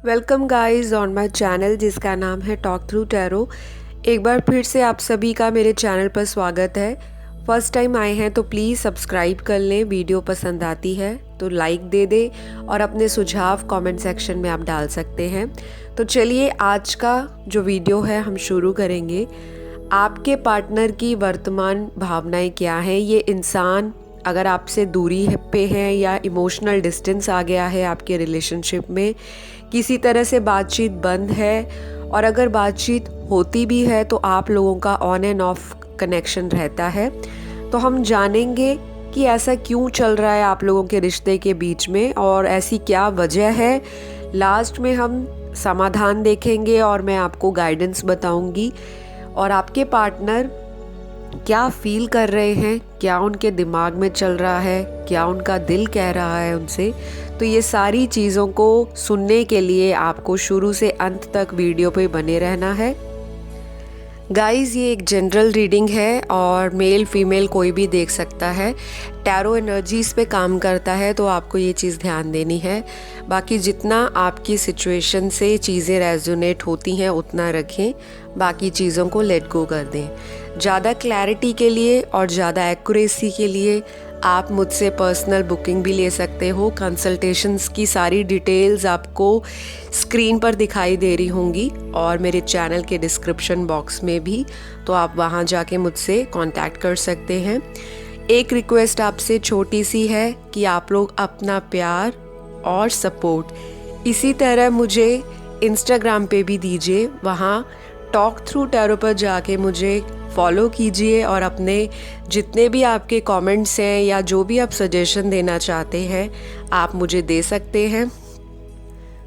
Welcome guys on my channel जिसका नाम है टॉक थ्रू टैरो। एक बार फिर से आप सभी का मेरे चैनल पर स्वागत है। फर्स्ट टाइम आए हैं तो प्लीज़ सब्सक्राइब कर लें। वीडियो पसंद आती है तो लाइक दे दें और अपने सुझाव कमेंट सेक्शन में आप डाल सकते हैं। तो चलिए आज का जो वीडियो है हम शुरू करेंगे। आपके पार्टनर की वर्तमान भावनाएं क्या हैं? ये इंसान अगर आपसे दूरी पे है या इमोशनल डिस्टेंस आ गया है आपके रिलेशनशिप में, किसी तरह से बातचीत बंद है, और अगर बातचीत होती भी है तो आप लोगों का ऑन एंड ऑफ कनेक्शन रहता है। तो हम जानेंगे कि ऐसा क्यों चल रहा है आप लोगों के रिश्ते के बीच में और ऐसी क्या वजह है। लास्ट में हम समाधान देखेंगे और मैं आपको गाइडेंस बताऊंगी और आपके पार्टनर क्या फील कर रहे हैं, क्या उनके दिमाग में चल रहा है, क्या उनका दिल कह रहा है उनसे। तो ये सारी चीज़ों को सुनने के लिए आपको शुरू से अंत तक वीडियो पे बने रहना है। गाइस ये एक जनरल रीडिंग है और मेल फीमेल कोई भी देख सकता है। टैरो एनर्जीज़ पे काम करता है तो आपको ये चीज़ ध्यान देनी है। बाकी जितना आपकी सिचुएशन से चीज़ें रेजोनेट होती हैं उतना रखें, बाकी चीज़ों को लेट गो कर दें। ज़्यादा क्लैरिटी के लिए और ज़्यादा एक्यूरेसी के लिए आप मुझसे पर्सनल बुकिंग भी ले सकते हो। कंसल्टेशंस की सारी डिटेल्स आपको स्क्रीन पर दिखाई दे रही होंगी और मेरे चैनल के डिस्क्रिप्शन बॉक्स में भी, तो आप वहां जाके मुझसे कांटेक्ट कर सकते हैं। एक रिक्वेस्ट आपसे छोटी सी है कि आप लोग अपना प्यार और सपोर्ट इसी तरह मुझे इंस्टाग्राम पे भी दीजिए। वहाँ टॉक थ्रू टैरो पर जाके मुझे फॉलो कीजिए और अपने जितने भी आपके कमेंट्स हैं या जो भी आप सजेशन देना चाहते हैं आप मुझे दे सकते हैं।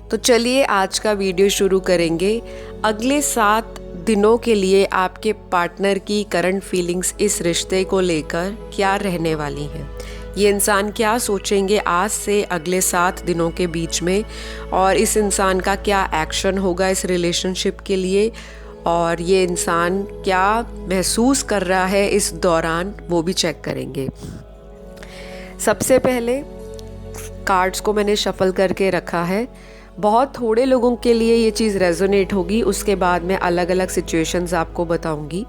तो चलिए आज का वीडियो शुरू करेंगे। अगले 7 दिनों के लिए आपके पार्टनर की करंट फीलिंग्स इस रिश्ते को लेकर क्या रहने वाली हैं, ये इंसान क्या सोचेंगे आज से अगले 7 दिनों के बीच में, और इस इंसान का क्या एक्शन होगा इस रिलेशनशिप के लिए, और ये इंसान क्या महसूस कर रहा है इस दौरान, वो भी चेक करेंगे। सबसे पहले कार्ड्स को मैंने शफल करके रखा है। बहुत थोड़े लोगों के लिए ये चीज़ रेजोनेट होगी, उसके बाद मैं अलग अलग सिचुएशंस आपको बताऊंगी।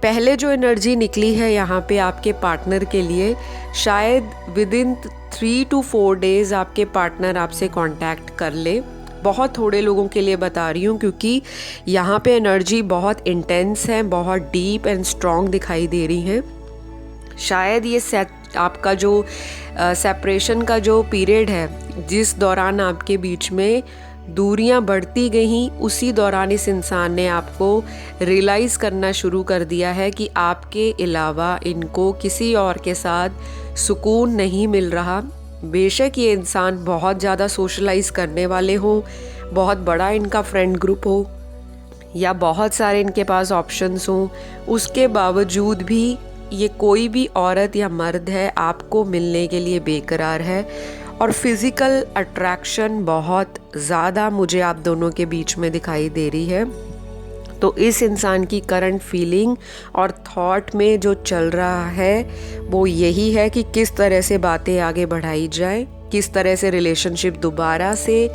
पहले जो एनर्जी निकली है यहाँ पे आपके पार्टनर के लिए, शायद विद इन 3 to 4 डेज आपके पार्टनर आपसे कांटेक्ट कर ले। बहुत थोड़े लोगों के लिए बता रही हूँ क्योंकि यहाँ पे एनर्जी बहुत इंटेंस है, बहुत डीप एंड स्ट्रॉन्ग दिखाई दे रही है। शायद ये आपका जो सेपरेशन का जो पीरियड है, जिस दौरान आपके बीच में दूरियां बढ़ती गईं, उसी दौरान इस इंसान ने आपको रियलाइज़ करना शुरू कर दिया है कि आपके अलावा इनको किसी और के साथ सुकून नहीं मिल रहा। बेशक ये इंसान बहुत ज़्यादा सोशलाइज करने वाले हों, बहुत बड़ा इनका फ्रेंड ग्रुप हो या बहुत सारे इनके पास ऑप्शंस हों, उसके बावजूद भी ये कोई भी औरत या मर्द है आपको मिलने के लिए बेकरार है। और फिज़िकल अट्रैक्शन बहुत ज़्यादा मुझे आप दोनों के बीच में दिखाई दे रही है। तो इस इंसान की करंट फीलिंग और थॉट में जो चल रहा है वो यही है कि किस तरह से बातें आगे बढ़ाई जाए, किस तरह से रिलेशनशिप दोबारा से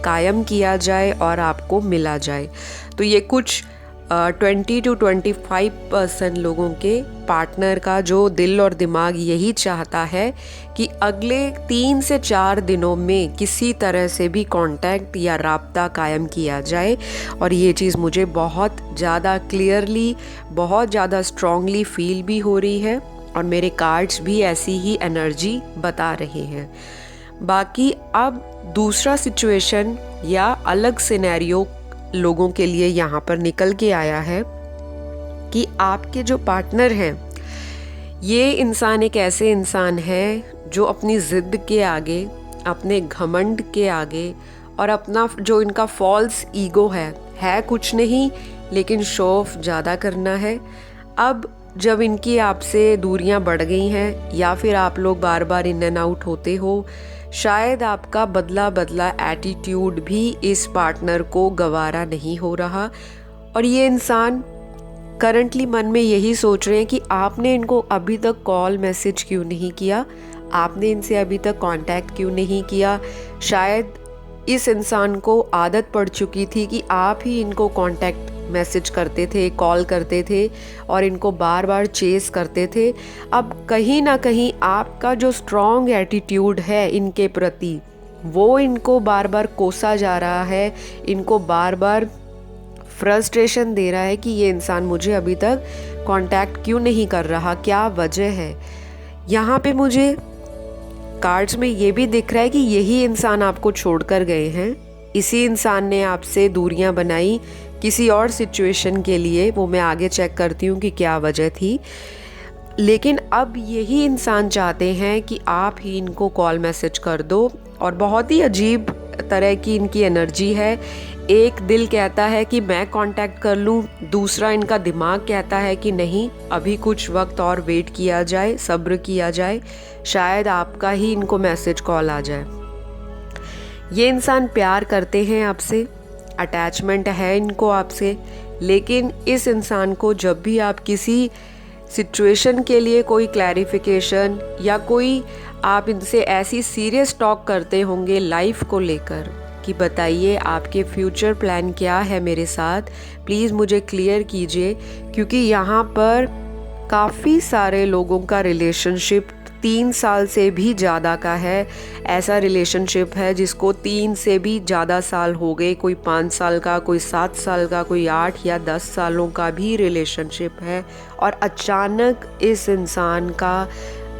कायम किया जाए और आपको मिला जाए। तो ये कुछ 20 to 25% लोगों के पार्टनर का जो दिल और दिमाग यही चाहता है कि अगले 3 से 4 दिनों में किसी तरह से भी कांटेक्ट या राब्ता कायम किया जाए। और ये चीज़ मुझे बहुत ज़्यादा क्लियरली, बहुत ज़्यादा स्ट्रांगली फील भी हो रही है और मेरे कार्ड्स भी ऐसी ही एनर्जी बता रहे हैं। बाकी अब दूसरा सिचुएशन या अलग सिनेरियो लोगों के लिए यहाँ पर निकल के आया है कि आपके जो पार्टनर हैं, ये इंसान एक ऐसे इंसान है जो अपनी ज़िद के आगे, अपने घमंड के आगे और अपना जो इनका फॉल्स ईगो है कुछ नहीं लेकिन शो ऑफ ज़्यादा करना है। अब जब इनकी आपसे दूरियां बढ़ गई हैं या फिर आप लोग बार बार इन एंड आउट होते हो, शायद आपका बदला बदला एटीट्यूड भी इस पार्टनर को गवारा नहीं हो रहा। और ये इंसान करंटली मन में यही सोच रहे हैं कि आपने इनको अभी तक कॉल मैसेज क्यों नहीं किया, आपने इनसे अभी तक कांटेक्ट क्यों नहीं किया। शायद इस इंसान को आदत पड़ चुकी थी कि आप ही इनको कांटेक्ट मैसेज करते थे, कॉल करते थे और इनको बार बार चेस करते थे। अब कहीं ना कहीं आपका जो स्ट्रॉन्ग एटीट्यूड है इनके प्रति, वो इनको बार बार कोसा जा रहा है, इनको बार बार फ्रस्ट्रेशन दे रहा है कि ये इंसान मुझे अभी तक कांटेक्ट क्यों नहीं कर रहा, क्या वजह है। यहाँ पे मुझे कार्ड्स में ये भी दिख रहा है कि यही इंसान आपको छोड़कर गए हैं, इसी इंसान ने आपसे दूरियां बनाई किसी और सिचुएशन के लिए। वो मैं आगे चेक करती हूँ कि क्या वजह थी। लेकिन अब यही इंसान चाहते हैं कि आप ही इनको कॉल मैसेज कर दो, और बहुत ही अजीब तरह की इनकी एनर्जी है। एक दिल कहता है कि मैं कांटेक्ट कर लूं, दूसरा इनका दिमाग कहता है कि नहीं, अभी कुछ वक्त और वेट किया जाए, सब्र किया जाए, शायद आपका ही इनको मैसेज कॉल आ जाए। ये इंसान प्यार करते हैं आपसे, अटैचमेंट है इनको आपसे, लेकिन इस इंसान को जब भी आप किसी सिचुएशन के लिए कोई क्लैरिफिकेशन या कोई आप इनसे ऐसी सीरियस टॉक करते होंगे लाइफ को लेकर कि बताइए आपके फ्यूचर प्लान क्या है मेरे साथ, प्लीज़ मुझे क्लियर कीजिए, क्योंकि यहाँ पर काफ़ी सारे लोगों का रिलेशनशिप 3 साल से भी ज़्यादा का है। ऐसा रिलेशनशिप है जिसको 3 से भी ज़्यादा साल हो गए, कोई 5 साल का, कोई 7 साल का, कोई 8 या 10 सालों का भी रिलेशनशिप है। और अचानक इस इंसान का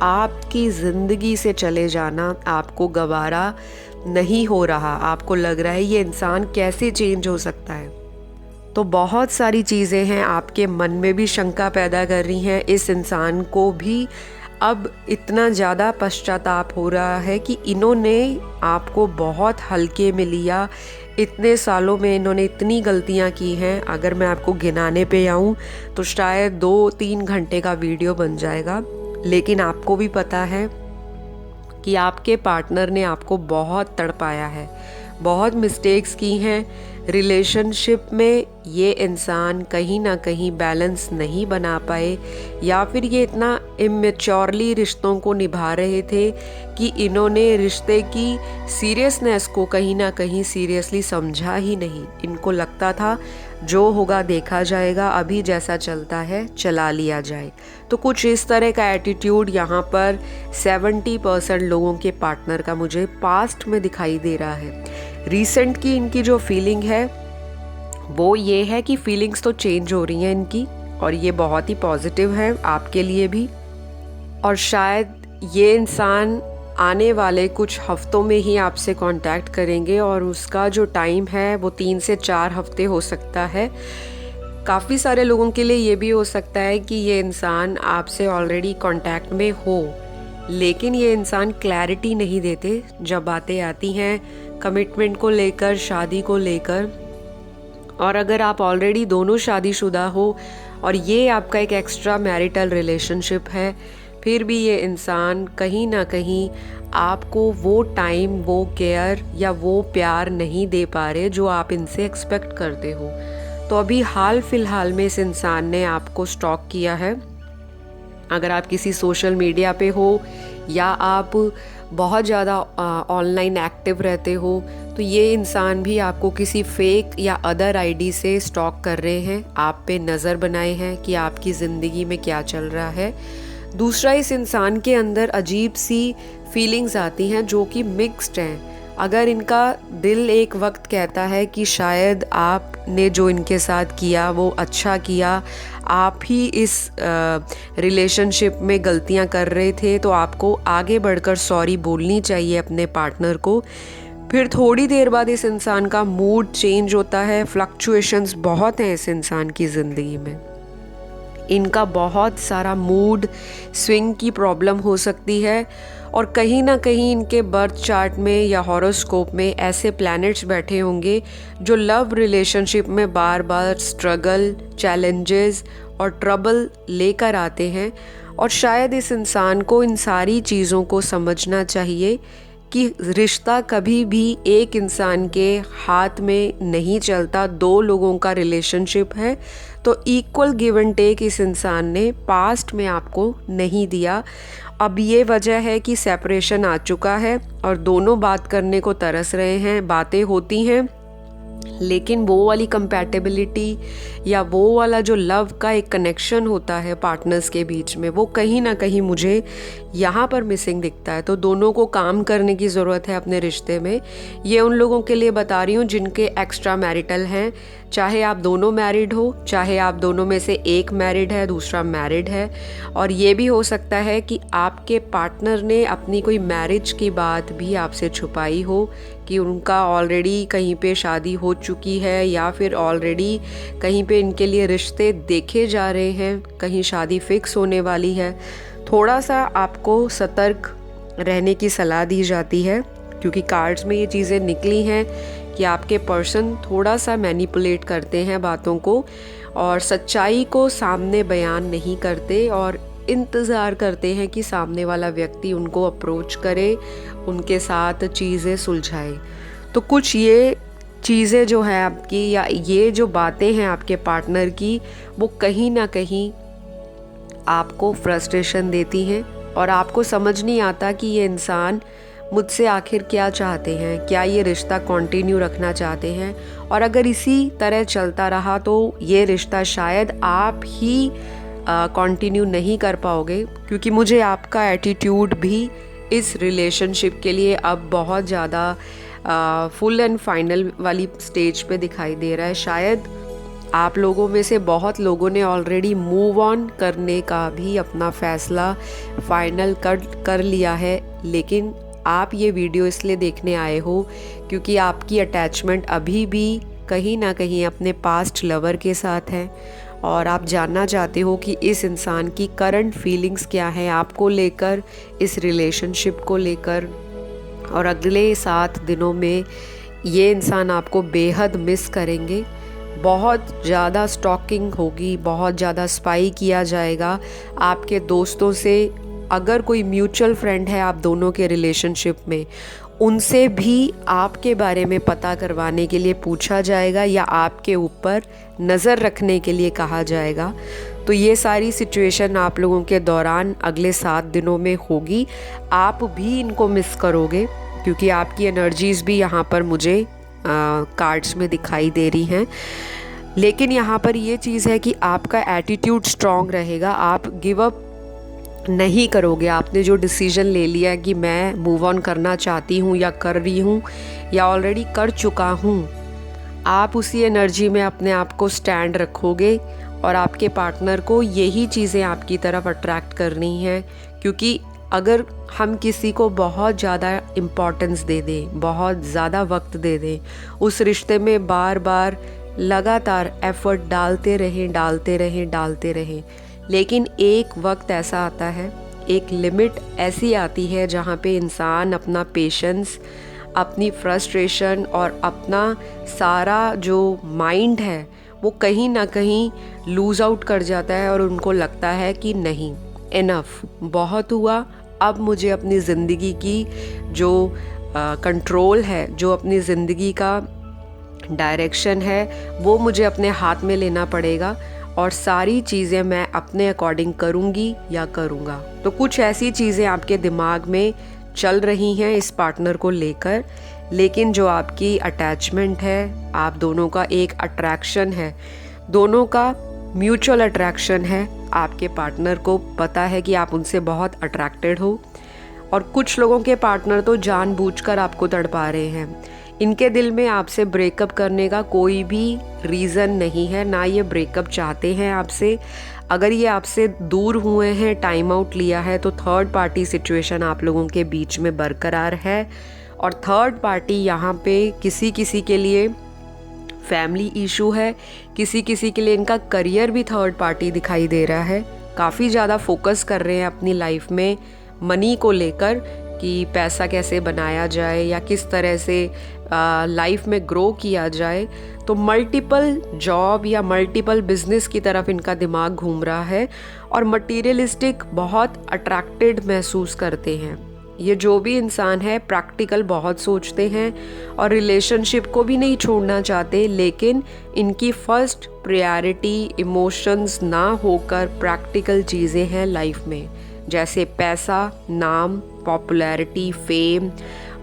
आपकी ज़िंदगी से चले जाना आपको गवारा नहीं हो रहा। आपको लग रहा है ये इंसान कैसे चेंज हो सकता है। तो बहुत सारी चीज़ें हैं आपके मन में भी शंका पैदा कर रही हैं। इस इंसान को भी अब इतना ज़्यादा पश्चाताप हो रहा है कि इन्होंने आपको बहुत हल्के में लिया। इतने सालों में इन्होंने इतनी गलतियां की हैं, अगर मैं आपको गिनाने पे आऊँ तो शायद 2-3 घंटे का वीडियो बन जाएगा। लेकिन आपको भी पता है कि आपके पार्टनर ने आपको बहुत तड़पाया है, बहुत मिस्टेक्स की हैं रिलेशनशिप में। ये इंसान कहीं ना कहीं बैलेंस नहीं बना पाए, या फिर ये इतना इमेच्योरली रिश्तों को निभा रहे थे कि इन्होंने रिश्ते की सीरियसनेस को कहीं ना कहीं सीरियसली समझा ही नहीं। इनको लगता था जो होगा देखा जाएगा, अभी जैसा चलता है चला लिया जाए। तो कुछ इस तरह का एटीट्यूड यहाँ पर 70% लोगों के पार्टनर का मुझे पास्ट में दिखाई दे रहा है। रीसेंट की इनकी जो फीलिंग है वो ये है कि फीलिंग्स तो चेंज हो रही हैं इनकी, और ये बहुत ही पॉजिटिव है आपके लिए भी। और शायद ये इंसान आने वाले कुछ हफ्तों में ही आपसे कांटेक्ट करेंगे, और उसका जो टाइम है वो 3 से 4 हफ्ते हो सकता है। काफ़ी सारे लोगों के लिए ये भी हो सकता है कि ये इंसान आपसे ऑलरेडी कांटेक्ट में हो, लेकिन ये इंसान क्लैरिटी नहीं देते जब बातें आती हैं कमिटमेंट को लेकर, शादी को लेकर। और अगर आप ऑलरेडी दोनों शादीशुदा हो और ये आपका एक एक्स्ट्रा मैरिटल रिलेशनशिप है, फिर भी ये इंसान कहीं ना कहीं आपको वो टाइम, वो केयर या वो प्यार नहीं दे पा रहे जो आप इनसे एक्सपेक्ट करते हो। तो अभी हाल फिलहाल में इस इंसान ने आपको स्टॉक किया है। अगर आप किसी सोशल मीडिया पे हो या आप बहुत ज़्यादा ऑनलाइन एक्टिव रहते हो, तो ये इंसान भी आपको किसी फेक या अदर आईडी से स्टॉक कर रहे हैं, आप पे नज़र बनाए हैं कि आपकी ज़िंदगी में क्या चल रहा है। दूसरा, इस इंसान के अंदर अजीब सी फीलिंग्स आती हैं जो कि मिक्स्ड हैं। अगर इनका दिल एक वक्त कहता है कि शायद आपने जो इनके साथ किया वो अच्छा किया, आप ही इस रिलेशनशिप में गलतियां कर रहे थे, तो आपको आगे बढ़कर सॉरी बोलनी चाहिए अपने पार्टनर को। फिर थोड़ी देर बाद इस इंसान का मूड चेंज होता है। फ्लक्चुएशंस बहुत हैं इस इंसान की ज़िंदगी में। इनका बहुत सारा मूड स्विंग की प्रॉब्लम हो सकती है, और कहीं ना कहीं इनके बर्थ चार्ट में या हॉरोस्कोप में ऐसे प्लैनेट्स बैठे होंगे जो लव रिलेशनशिप में बार बार स्ट्रगल, चैलेंजेस और ट्रबल लेकर आते हैं। और शायद इस इंसान को इन सारी चीज़ों को समझना चाहिए कि रिश्ता कभी भी एक इंसान के हाथ में नहीं चलता, दो लोगों का रिलेशनशिप है। तो इक्वल गिव एंड टेक इस इंसान ने पास्ट में आपको नहीं दिया। अब ये वजह है कि सेपरेशन आ चुका है और दोनों बात करने को तरस रहे हैं, बातें होती हैं, लेकिन वो वाली कंपैटिबिलिटी या वो वाला जो लव का एक कनेक्शन होता है पार्टनर्स के बीच में, वो कहीं ना कहीं मुझे यहाँ पर मिसिंग दिखता है। तो दोनों को काम करने की ज़रूरत है अपने रिश्ते में। ये उन लोगों के लिए बता रही हूँ जिनके एक्स्ट्रा मैरिटल हैं, चाहे आप दोनों मैरिड हो, चाहे आप दोनों में से एक मैरिड है दूसरा मैरिड है। और ये भी हो सकता है कि आपके पार्टनर ने अपनी कोई मैरिज की बात भी आपसे छुपाई हो, कि उनका ऑलरेडी कहीं पे शादी हो चुकी है या फिर ऑलरेडी कहीं पे इनके लिए रिश्ते देखे जा रहे हैं, कहीं शादी फिक्स होने वाली है। थोड़ा सा आपको सतर्क रहने की सलाह दी जाती है, क्योंकि कार्ड्स में ये चीज़ें निकली हैं कि आपके पर्सन थोड़ा सा मैनिपुलेट करते हैं बातों को और सच्चाई को सामने बयान नहीं करते और इंतज़ार करते हैं कि सामने वाला व्यक्ति उनको अप्रोच करे, उनके साथ चीज़ें सुलझाए। तो कुछ ये चीज़ें जो है आपकी, या ये जो बातें हैं आपके पार्टनर की, वो कहीं ना कहीं आपको फ्रस्ट्रेशन देती हैं और आपको समझ नहीं आता कि ये इंसान मुझसे आखिर क्या चाहते हैं, क्या ये रिश्ता कंटिन्यू रखना चाहते हैं। और अगर इसी तरह चलता रहा तो ये रिश्ता शायद आप ही कंटिन्यू नहीं कर पाओगे, क्योंकि मुझे आपका एटीट्यूड भी इस रिलेशनशिप के लिए अब बहुत ज़्यादा फुल एंड फाइनल वाली स्टेज पे दिखाई दे रहा है। शायद आप लोगों में से बहुत लोगों ने ऑलरेडी मूव ऑन करने का भी अपना फैसला फाइनल कर लिया है, लेकिन आप ये वीडियो इसलिए देखने आए हो क्योंकि आपकी अटैचमेंट अभी भी कहीं ना कहीं अपने पास्ट लवर के साथ है और आप जानना चाहते हो कि इस इंसान की करंट फीलिंग्स क्या हैं आपको लेकर, इस रिलेशनशिप को लेकर। और अगले 7 दिनों में ये इंसान आपको बेहद मिस करेंगे। बहुत ज़्यादा स्टॉकिंग होगी, बहुत ज़्यादा स्पाई किया जाएगा आपके दोस्तों से। अगर कोई म्यूचुअल फ्रेंड है आप दोनों के रिलेशनशिप में, उनसे भी आपके बारे में पता करवाने के लिए पूछा जाएगा या आपके ऊपर नज़र रखने के लिए कहा जाएगा। तो ये सारी सिचुएशन आप लोगों के दौरान अगले 7 दिनों में होगी। आप भी इनको मिस करोगे क्योंकि आपकी एनर्जीज़ भी यहाँ पर मुझे कार्ड्स में दिखाई दे रही हैं। लेकिन यहाँ पर ये चीज़ है कि आपका एटीट्यूड स्ट्रॉन्ग रहेगा, आप गिव अप नहीं करोगे। आपने जो डिसीजन ले लिया है कि मैं मूव ऑन करना चाहती हूँ या कर रही हूँ या ऑलरेडी कर चुका हूँ, आप उसी एनर्जी में अपने आप को स्टैंड रखोगे और आपके पार्टनर को यही चीज़ें आपकी तरफ अट्रैक्ट करनी है। क्योंकि अगर हम किसी को बहुत ज़्यादा इम्पोर्टेंस दे दें, बहुत ज़्यादा वक्त दे दें, उस रिश्ते में बार बार लगातार एफर्ट डालते रहें, लेकिन एक वक्त ऐसा आता है, एक लिमिट ऐसी आती है जहाँ पे इंसान अपना पेशेंस, अपनी फ्रस्ट्रेशन और अपना सारा जो माइंड है वो कहीं ना कहीं लूज़ आउट कर जाता है और उनको लगता है कि नहीं, इनफ, बहुत हुआ, अब मुझे अपनी ज़िंदगी की जो कंट्रोल है, जो अपनी ज़िंदगी का डायरेक्शन है, वो मुझे अपने हाथ में लेना पड़ेगा और सारी चीज़ें मैं अपने अकॉर्डिंग करूँगी या करूँगा। तो कुछ ऐसी चीज़ें आपके दिमाग में चल रही हैं इस पार्टनर को लेकर, लेकिन जो आपकी अटैचमेंट है, आप दोनों का एक अट्रैक्शन है, दोनों का म्यूचुअल अट्रैक्शन है। आपके पार्टनर को पता है कि आप उनसे बहुत अट्रैक्टेड हो और कुछ लोगों के पार्टनर तो जानबूझकर आपको तड़पा रहे हैं। इनके दिल में आपसे ब्रेकअप करने का कोई भी रीज़न नहीं है, ना ये ब्रेकअप चाहते हैं आपसे। अगर ये आपसे दूर हुए हैं, टाइम आउट लिया है, तो थर्ड पार्टी सिचुएशन आप लोगों के बीच में बरकरार है। और थर्ड पार्टी यहाँ पे किसी किसी के लिए फैमिली इशू है, किसी किसी के लिए इनका करियर भी थर्ड पार्टी दिखाई दे रहा है। काफ़ी ज़्यादा फोकस कर रहे हैं अपनी लाइफ में मनी को लेकर कि पैसा कैसे बनाया जाए या किस तरह से लाइफ में ग्रो किया जाए। तो मल्टीपल जॉब या मल्टीपल बिजनेस की तरफ इनका दिमाग घूम रहा है और मटीरियलिस्टिक बहुत अट्रैक्टेड महसूस करते हैं। ये जो भी इंसान है प्रैक्टिकल बहुत सोचते हैं और रिलेशनशिप को भी नहीं छोड़ना चाहते, लेकिन इनकी फर्स्ट प्रायोरिटी इमोशंस ना होकर प्रैक्टिकल चीज़ें हैं लाइफ में, जैसे पैसा, नाम, पॉपुलैरिटी, फेम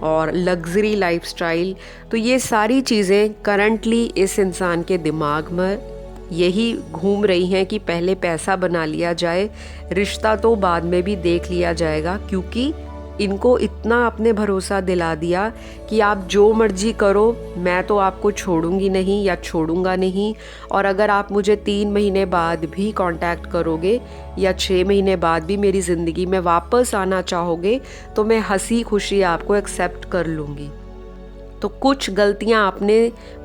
और लग्जरी लाइफस्टाइल। तो ये सारी चीज़ें करंटली इस इंसान के दिमाग में यही घूम रही हैं कि पहले पैसा बना लिया जाए, रिश्ता तो बाद में भी देख लिया जाएगा, क्योंकि इनको इतना आपने भरोसा दिला दिया कि आप जो मर्जी करो, मैं तो आपको छोड़ूंगी नहीं या छोड़ूंगा नहीं, और अगर आप मुझे 3 महीने बाद भी कांटेक्ट करोगे या 6 महीने बाद भी मेरी ज़िंदगी में वापस आना चाहोगे तो मैं हंसी खुशी आपको एक्सेप्ट कर लूँगी। तो कुछ गलतियाँ आपने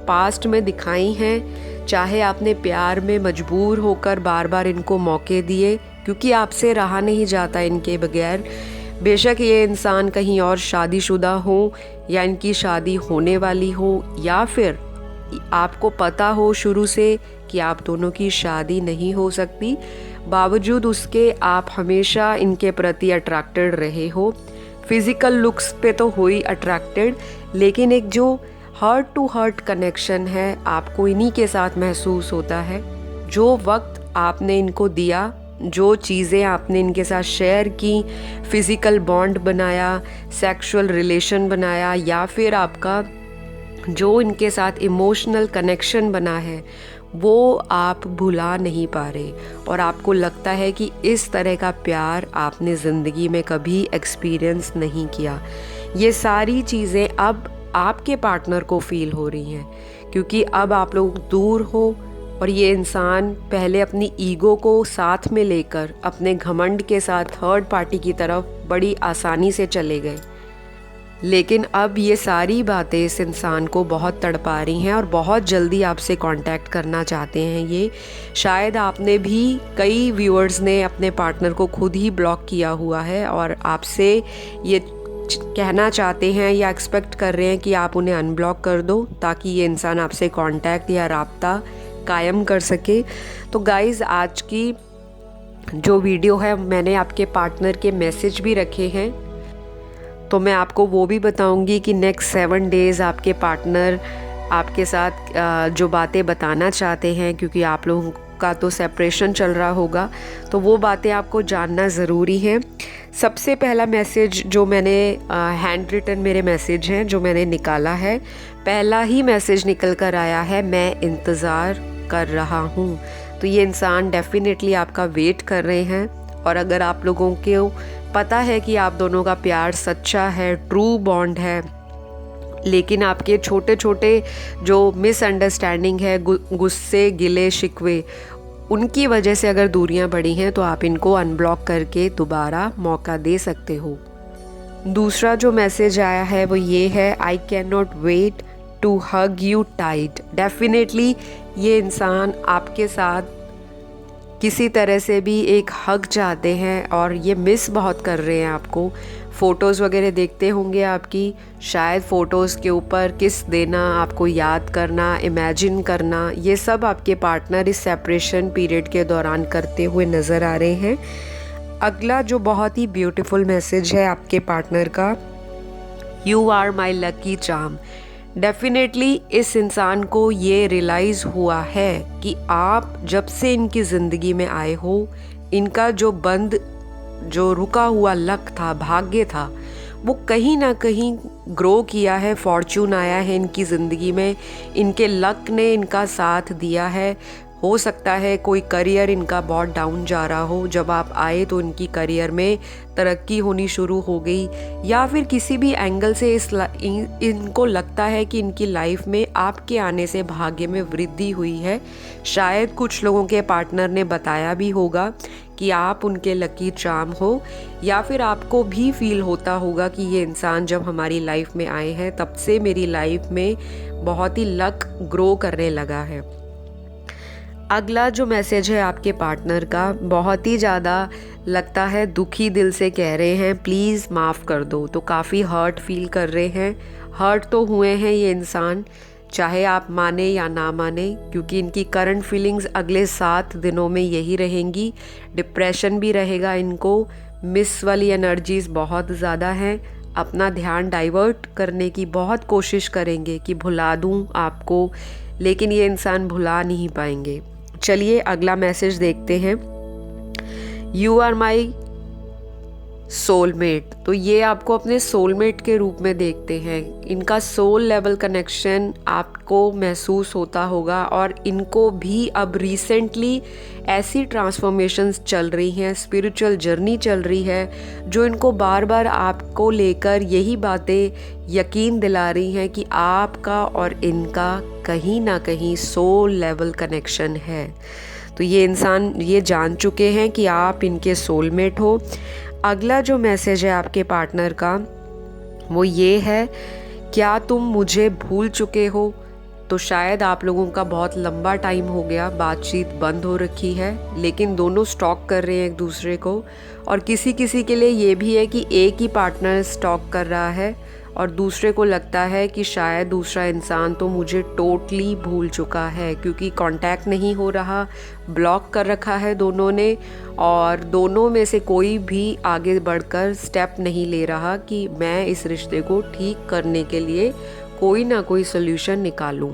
पास्ट में दिखाई हैं, चाहे आपने प्यार में मजबूर होकर बार बार इनको मौके दिए, क्योंकि आपसे रहा नहीं जाता इनके बगैर। बेशक ये इंसान कहीं और शादीशुदा हो या इनकी शादी होने वाली हो, या फिर आपको पता हो शुरू से कि आप दोनों की शादी नहीं हो सकती, बावजूद उसके आप हमेशा इनके प्रति अट्रैक्टेड रहे हो। फिज़िकल लुक्स पे तो हो ही अट्रैक्टेड, लेकिन एक जो हार्ट टू हार्ट कनेक्शन है आपको इन्हीं के साथ महसूस होता है। जो वक्त आपने इनको दिया, जो चीज़ें आपने इनके साथ शेयर की, फिज़िकल बॉन्ड बनाया, सेक्सुअल रिलेशन बनाया, या फिर आपका जो इनके साथ इमोशनल कनेक्शन बना है, वो आप भुला नहीं पा रहे, और आपको लगता है कि इस तरह का प्यार आपने ज़िंदगी में कभी एक्सपीरियंस नहीं किया। ये सारी चीज़ें अब आपके पार्टनर को फील हो रही हैं, क्योंकि अब आप लोग दूर हो और ये इंसान पहले अपनी ईगो को साथ में लेकर अपने घमंड के साथ थर्ड पार्टी की तरफ बड़ी आसानी से चले गए, लेकिन अब ये सारी बातें इस इंसान को बहुत तड़पा रही हैं और बहुत जल्दी आपसे कांटेक्ट करना चाहते हैं। ये शायद आपने भी, कई व्यूअर्स ने अपने पार्टनर को खुद ही ब्लॉक किया हुआ है और आपसे ये कहना चाहते हैं या एक्सपेक्ट कर रहे हैं कि आप उन्हें अनब्लॉक कर दो, ताकि ये इंसान आपसे कांटेक्ट या राब्ता कायम कर सके। तो गाइज़, आज की जो वीडियो है, मैंने आपके पार्टनर के मैसेज भी रखे हैं, तो मैं आपको वो भी बताऊंगी कि नेक्स्ट 7 डेज़ आपके पार्टनर आपके साथ जो बातें बताना चाहते हैं, क्योंकि आप लोगों का तो सेपरेशन चल रहा होगा, तो वो बातें आपको जानना ज़रूरी है। सबसे पहला मैसेज जो मैंने हैंड रिटन मेरे मैसेज हैं जो मैंने निकाला है, पहला ही मैसेज निकल कर आया है, मैं इंतज़ार कर रहा हूँ। तो ये इंसान डेफिनेटली आपका वेट कर रहे हैं, और अगर आप लोगों को पता है कि आप दोनों का प्यार सच्चा है, ट्रू बॉन्ड है, लेकिन आपके छोटे छोटे जो मिसअंडरस्टैंडिंग है, गुस्से, गिले शिकवे, उनकी वजह से अगर दूरियां बढ़ी हैं, तो आप इनको अनब्लॉक करके दोबारा मौका दे सकते हो। दूसरा जो मैसेज आया है वो ये है, I can not wait to hug you tight. Definitely ये इंसान आपके साथ किसी तरह से भी एक हग चाहते हैं और ये मिस बहुत कर रहे हैं आपको। फ़ोटोज़ वगैरह देखते होंगे आपकी, शायद फ़ोटोज़ के ऊपर किस देना, आपको याद करना, इमेजिन करना, ये सब आपके पार्टनर इस सेपरेशन पीरियड के दौरान करते हुए नज़र आ रहे हैं। अगला जो बहुत ही ब्यूटीफुल मैसेज है आपके पार्टनर का, you are my lucky charm. Definitely इस इंसान को ये रियलाइज़ हुआ है कि आप जब से इनकी ज़िंदगी में आए हो, इनका जो बंद, जो रुका हुआ लक था, भाग्य था, वो कहीं ना कहीं ग्रो किया है, फॉर्चून आया है इनकी ज़िंदगी में, इनके लक ने इनका साथ दिया है। हो सकता है कोई करियर इनका बहुत डाउन जा रहा हो, जब आप आए तो इनकी करियर में तरक्की होनी शुरू हो गई, या फिर किसी भी एंगल से इनको लगता है कि इनकी लाइफ में आपके आने से भाग्य में वृद्धि हुई है। शायद कुछ लोगों के पार्टनर ने बताया भी होगा कि आप उनके लकी चार्म हो, या फिर आपको भी फील होता होगा कि ये इंसान जब हमारी लाइफ में आए हैं तब से मेरी लाइफ में बहुत ही लक ग्रो करने लगा है। अगला जो मैसेज है आपके पार्टनर का, बहुत ही ज़्यादा लगता है दुखी दिल से कह रहे हैं, प्लीज़ माफ़ कर दो। तो काफ़ी हर्ट फील कर रहे हैं, हर्ट तो हुए हैं ये इंसान, चाहे आप माने या ना माने, क्योंकि इनकी करंट फीलिंग्स अगले 7 दिनों में यही रहेंगी। डिप्रेशन भी रहेगा इनको, मिस वाली एनर्जीज़ बहुत ज़्यादा हैं। अपना ध्यान डाइवर्ट करने की बहुत कोशिश करेंगे कि भुला दूं आपको, लेकिन ये इंसान भुला नहीं पाएंगे। चलिए अगला मैसेज देखते हैं। You are my soulmate. तो ये आपको अपने सोलमेट के रूप में देखते हैं। इनका सोल लेवल कनेक्शन आपको महसूस होता होगा, और इनको भी अब रिसेंटली ऐसी ट्रांसफॉर्मेशंस चल रही हैं, स्पिरिचुअल जर्नी चल रही है, जो इनको बार बार आपको लेकर यही बातें यकीन दिला रही हैं कि आपका और इनका कहीं ना कहीं सोल लेवल कनेक्शन है। तो ये इंसान ये जान चुके हैं कि आप इनके सोलमेट हो। अगला जो मैसेज है आपके पार्टनर का वो ये है, क्या तुम मुझे भूल चुके हो? तो शायद आप लोगों का बहुत लंबा टाइम हो गया, बातचीत बंद हो रखी है, लेकिन दोनों स्टॉक कर रहे हैं एक दूसरे को। और किसी किसी के लिए ये भी है कि एक ही पार्टनर स्टॉक कर रहा है और दूसरे को लगता है कि शायद दूसरा इंसान तो मुझे टोटली भूल चुका है, क्योंकि कांटेक्ट नहीं हो रहा, ब्लॉक कर रखा है दोनों ने, और दोनों में से कोई भी आगे बढ़कर स्टेप नहीं ले रहा कि मैं इस रिश्ते को ठीक करने के लिए कोई ना कोई सोल्यूशन निकालूं।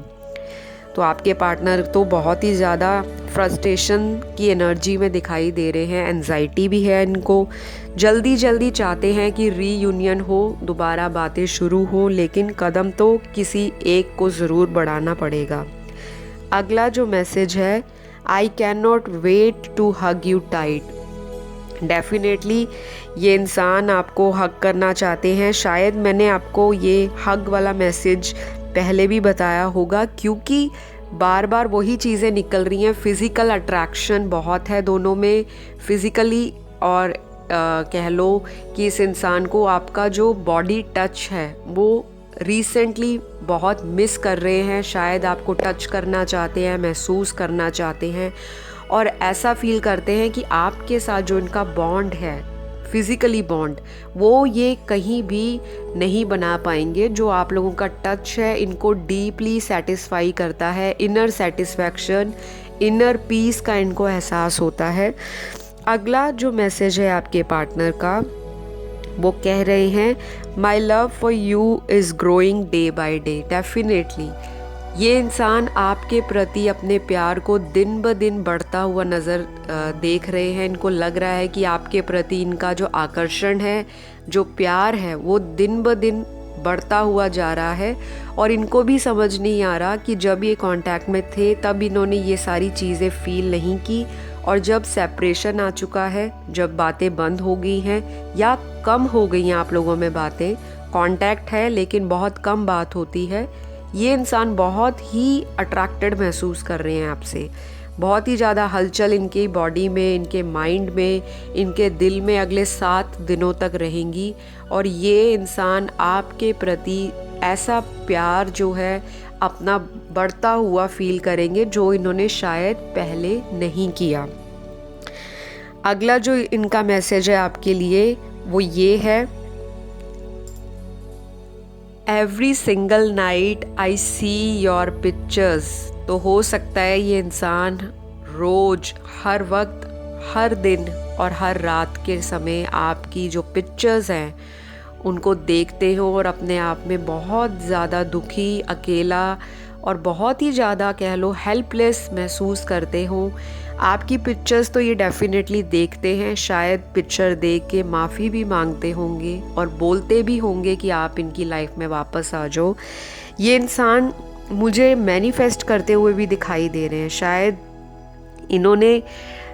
तो आपके पार्टनर तो बहुत ही ज़्यादा फ्रस्ट्रेशन की एनर्जी में दिखाई दे रहे हैं, एंजाइटी भी है इनको, जल्दी जल्दी चाहते हैं कि रीयूनियन हो, दोबारा बातें शुरू हो, लेकिन कदम तो किसी एक को ज़रूर बढ़ाना पड़ेगा। अगला जो मैसेज है, I can not wait to hug you tight. Definitely ये इंसान आपको हग करना चाहते हैं। शायद मैंने आपको ये हग वाला मैसेज पहले भी बताया होगा, क्योंकि बार बार वही चीज़ें निकल रही हैं। फिज़िकल अट्रैक्शन बहुत है दोनों में, फिज़िकली, और कह लो कि इस इंसान को आपका जो बॉडी टच है वो रिसेंटली बहुत मिस कर रहे हैं। शायद आपको टच करना चाहते हैं, महसूस करना चाहते हैं, और ऐसा फील करते हैं कि आपके साथ जो इनका बॉन्ड है, फिज़िकली बॉन्ड, वो ये कहीं भी नहीं बना पाएंगे। जो आप लोगों का टच है इनको डीपली सेटिस्फाई करता है, इनर सेटिस्फैक्शन, इनर पीस का इनको एहसास होता है। अगला जो मैसेज है आपके पार्टनर का, वो कह रहे हैं, my love for you is growing day by day. Definitely ये इंसान आपके प्रति अपने प्यार को दिन ब दिन बढ़ता हुआ नज़र देख रहे हैं। इनको लग रहा है कि आपके प्रति इनका जो आकर्षण है, जो प्यार है, वो दिन ब दिन बढ़ता हुआ जा रहा है। और इनको भी समझ नहीं आ रहा कि जब ये कांटेक्ट में थे तब इन्होंने ये सारी चीज़ें फील नहीं की, और जब सेपरेशन आ चुका है, जब बातें बंद हो गई हैं या कम हो गई हैं आप लोगों में बातें, कांटेक्ट है लेकिन बहुत कम बात होती है, ये इंसान बहुत ही अट्रैक्टेड महसूस कर रहे हैं आपसे। बहुत ही ज़्यादा हलचल इनकी बॉडी में, इनके माइंड में, इनके दिल में अगले 7 दिनों तक रहेंगी। और ये इंसान आपके प्रति ऐसा प्यार जो है अपना बढ़ता हुआ फील करेंगे, जो इन्होंने शायद पहले नहीं किया। अगला जो इनका मैसेज है आपके लिए वो ये है, every single night I see your pictures. तो हो सकता है ये इंसान रोज, हर वक्त, हर दिन और हर रात के समय आपकी जो पिक्चर्स हैं उनको देखते हो और अपने आप में बहुत ज़्यादा दुखी, अकेला और बहुत ही ज़्यादा कह लो हेल्पलेस महसूस करते हो। आपकी पिक्चर्स तो ये डेफिनेटली देखते हैं, शायद पिक्चर देख के माफ़ी भी मांगते होंगे और बोलते भी होंगे कि आप इनकी लाइफ में वापस आ जाओ। ये इंसान मुझे मैनिफेस्ट करते हुए भी दिखाई दे रहे हैं। शायद इन्होंने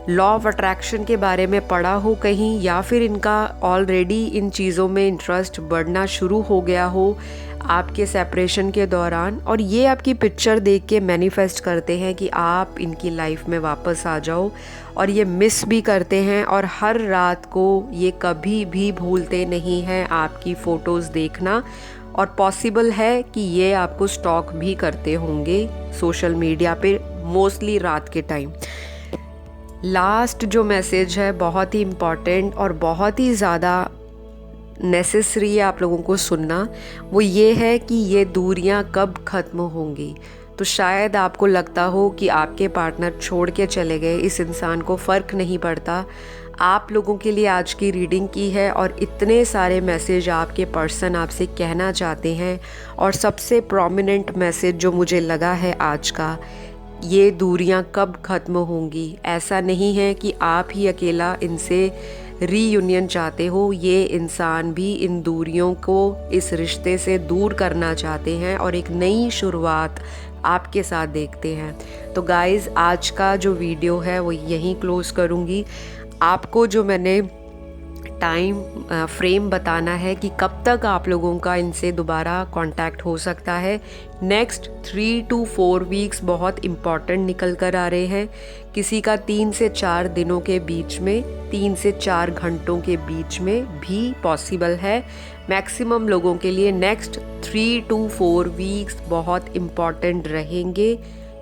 लॉ ऑफ अट्रैक्शन के बारे में पढ़ा हो कहीं, या फिर इनका ऑलरेडी इन चीज़ों में इंटरेस्ट बढ़ना शुरू हो गया हो आपके सेपरेशन के दौरान, और ये आपकी पिक्चर देख के मैनिफेस्ट करते हैं कि आप इनकी लाइफ में वापस आ जाओ। और ये मिस भी करते हैं, और हर रात को ये कभी भी भूलते नहीं हैं आपकी फ़ोटोज़ देखना। और पॉसिबल है कि ये आपको स्टॉक भी करते होंगे सोशल मीडिया पे, मोस्टली रात के टाइम। लास्ट जो मैसेज है बहुत ही इम्पॉर्टेंट और बहुत ही ज़्यादा नेसेसरी है आप लोगों को सुनना, वो ये है कि ये दूरियां कब ख़त्म होंगी। तो शायद आपको लगता हो कि आपके पार्टनर छोड़ के चले गए, इस इंसान को फ़र्क नहीं पड़ता, आप लोगों के लिए आज की रीडिंग की है और इतने सारे मैसेज आपके पर्सन आपसे कहना चाहते हैं। और सबसे प्रोमिनेंट मैसेज जो मुझे लगा है आज का, ये दूरियां कब ख़त्म होंगी। ऐसा नहीं है कि आप ही अकेला इनसे रीयूनियन चाहते हो, ये इंसान भी इन दूरियों को इस रिश्ते से दूर करना चाहते हैं और एक नई शुरुआत आपके साथ देखते हैं। तो गाइज़, आज का जो वीडियो है वो यहीं क्लोज़ करूँगी। आपको जो मैंने टाइम फ्रेम बताना है कि कब तक आप लोगों का इनसे दोबारा कांटेक्ट हो सकता है, नेक्स्ट 3 to 4 वीक्स बहुत इम्पॉर्टेंट निकल कर आ रहे हैं। किसी का 3 से 4 दिनों के बीच में, 3 से 4 घंटों के बीच में भी पॉसिबल है। मैक्सिमम लोगों के लिए नेक्स्ट 3 to 4 वीक्स बहुत इम्पॉर्टेंट रहेंगे।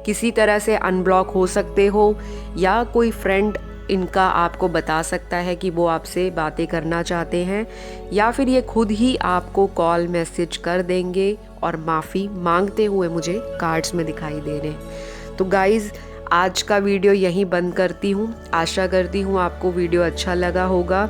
किसी तरह से अनब्लॉक हो सकते हो या कोई फ्रेंड इनका आपको बता सकता है कि वो आपसे बातें करना चाहते हैं, या फिर ये खुद ही आपको कॉल मैसेज कर देंगे और माफ़ी मांगते हुए मुझे कार्ड्स में दिखाई दे रहे हैं। तो गाइज़, आज का वीडियो यहीं बंद करती हूँ। आशा करती हूँ आपको वीडियो अच्छा लगा होगा।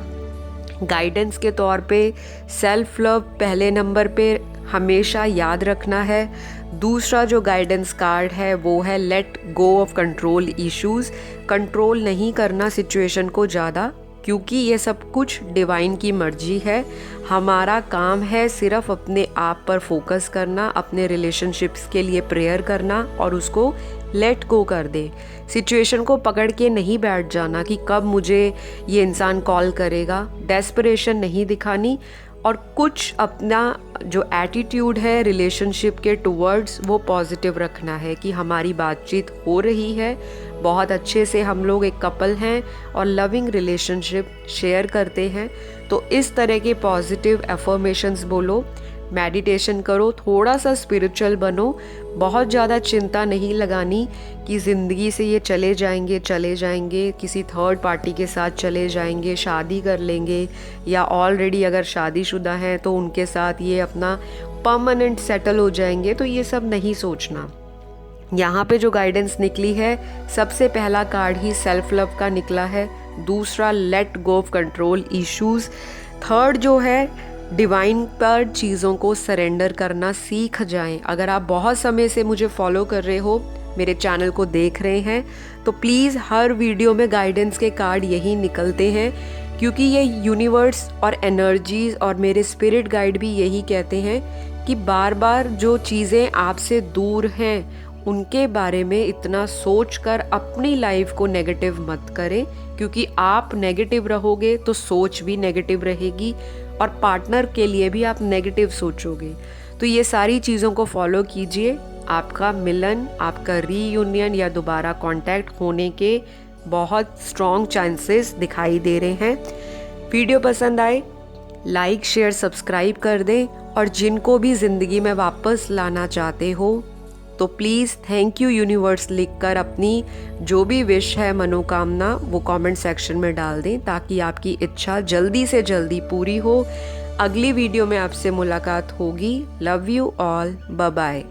गाइडेंस के तौर पे सेल्फ लव पहले नंबर पे हमेशा याद रखना है। दूसरा जो गाइडेंस कार्ड है वो है let go of control issues. Control नहीं करना सिचुएशन को ज़्यादा, क्योंकि ये सब कुछ डिवाइन की मर्जी है। हमारा काम है सिर्फ अपने आप पर फोकस करना, अपने रिलेशनशिप्स के लिए प्रेयर करना और उसको लेट गो कर दे। सिचुएशन को पकड़ के नहीं बैठ जाना कि कब मुझे ये इंसान कॉल करेगा। डेस्परेशन नहीं दिखानी और कुछ अपना जो एटीट्यूड है रिलेशनशिप के टुवर्ड्स वो पॉजिटिव रखना है कि हमारी बातचीत हो रही है, बहुत अच्छे से हम लोग एक कपल हैं और लविंग रिलेशनशिप शेयर करते हैं। तो इस तरह के पॉजिटिव एफर्मेशंस बोलो, मेडिटेशन करो, थोड़ा सा स्पिरिचुअल बनो। बहुत ज़्यादा चिंता नहीं लगानी कि ज़िंदगी से ये चले जाएंगे, किसी थर्ड पार्टी के साथ चले जाएंगे, शादी कर लेंगे, या ऑलरेडी अगर शादीशुदा हैं तो उनके साथ ये अपना परमानेंट सेटल हो जाएंगे। तो ये सब नहीं सोचना। यहाँ पे जो गाइडेंस निकली है, सबसे पहला कार्ड ही सेल्फ लव का निकला है, दूसरा let go of control issues, third जो है डिवाइन पर चीज़ों को सरेंडर करना सीख जाएं। अगर आप बहुत समय से मुझे फॉलो कर रहे हो, मेरे चैनल को देख रहे हैं, तो प्लीज़ हर वीडियो में गाइडेंस के कार्ड यही निकलते हैं, क्योंकि ये यूनिवर्स और एनर्जीज और मेरे स्पिरिट गाइड भी यही कहते हैं कि बार बार जो चीज़ें आपसे दूर हैं उनके बारे में इतना सोचकर अपनी लाइफ को नेगेटिव मत करें, क्योंकि आप नेगेटिव रहोगे तो सोच भी नेगेटिव रहेगी और पार्टनर के लिए भी आप नेगेटिव सोचोगे। तो ये सारी चीज़ों को फॉलो कीजिए। आपका मिलन, आपका रीयूनियन या दोबारा कांटेक्ट होने के बहुत स्ट्रॉन्ग चांसेस दिखाई दे रहे हैं। वीडियो पसंद आए लाइक शेयर सब्सक्राइब कर दें, और जिनको भी ज़िंदगी में वापस लाना चाहते हो तो प्लीज़ थैंक यू यूनिवर्स लिखकर अपनी जो भी विश है, मनोकामना, वो कमेंट सेक्शन में डाल दें ताकि आपकी इच्छा जल्दी से जल्दी पूरी हो। अगली वीडियो में आपसे मुलाकात होगी। Love you all, bye bye.